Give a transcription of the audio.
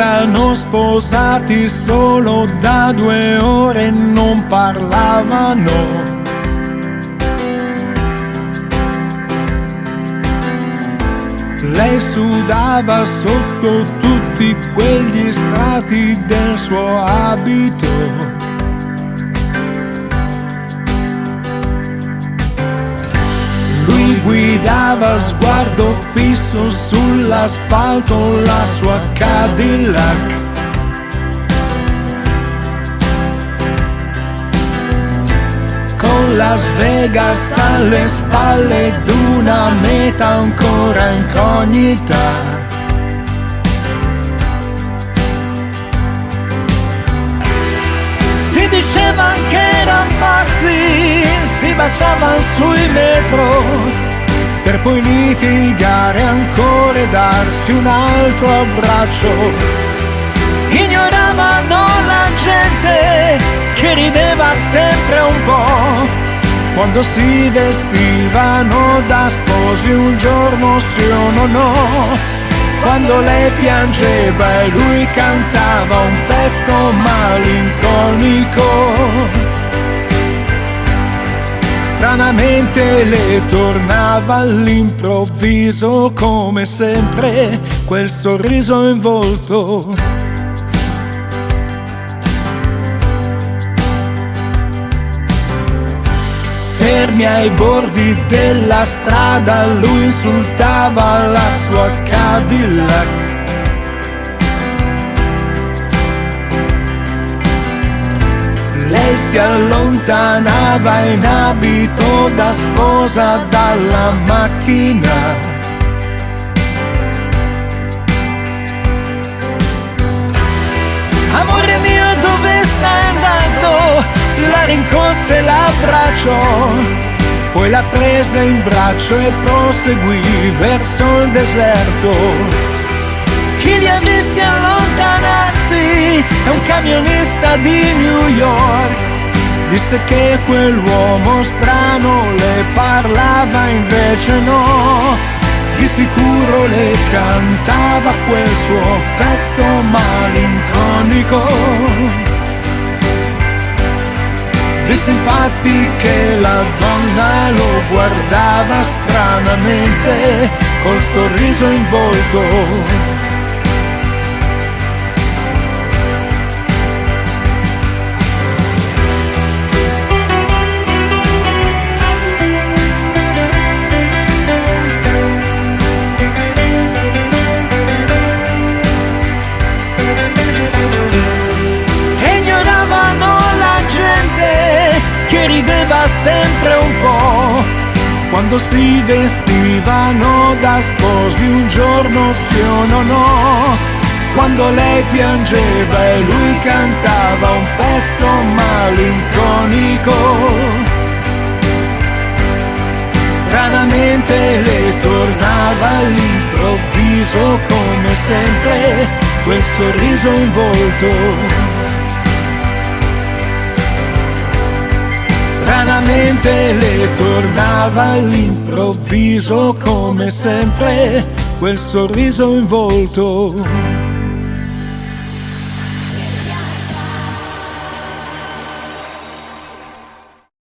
Erano sposati solo da 2 ore e non parlavano. Lei sudava sotto tutti quegli strati del suo abito. Lui guidava a sguardo fisso sull'asfalto la sua Cadillac. Con Las Vegas alle spalle ed una meta ancora incognita. Si diceva che era pazzi, si baciavano sui metro, per poi litigare ancora e darsi un altro abbraccio. Ignoravano la gente che rideva sempre un po', quando si vestivano da sposi un giorno sì o no. Quando lei piangeva e lui cantava un pezzo malinconico. Stranamente le tornava all'improvviso, come sempre, quel sorriso in volto. Fermi ai bordi della strada, lui insultava la sua Cadillac. Lei si allontanava in abito da sposa dalla macchina. Amore mio, dove stai andando? La rincorse e l'abbracciò, poi la prese in braccio e proseguì verso il deserto. Chi li ha visti allontanarsi è un camionista di New York. Disse che quell'uomo strano le parlava, invece no. Di sicuro le cantava quel suo pezzo malinconico. Disse infatti che la donna lo guardava stranamente col sorriso in volto. Che rideva sempre un po', quando si vestivano da sposi un giorno sì o no. Quando lei piangeva e lui cantava un pezzo malinconico. Stranamente le tornava all'improvviso, come sempre, quel sorriso in volto. Stranamente le tornava all'improvviso, come sempre, quel sorriso in volto.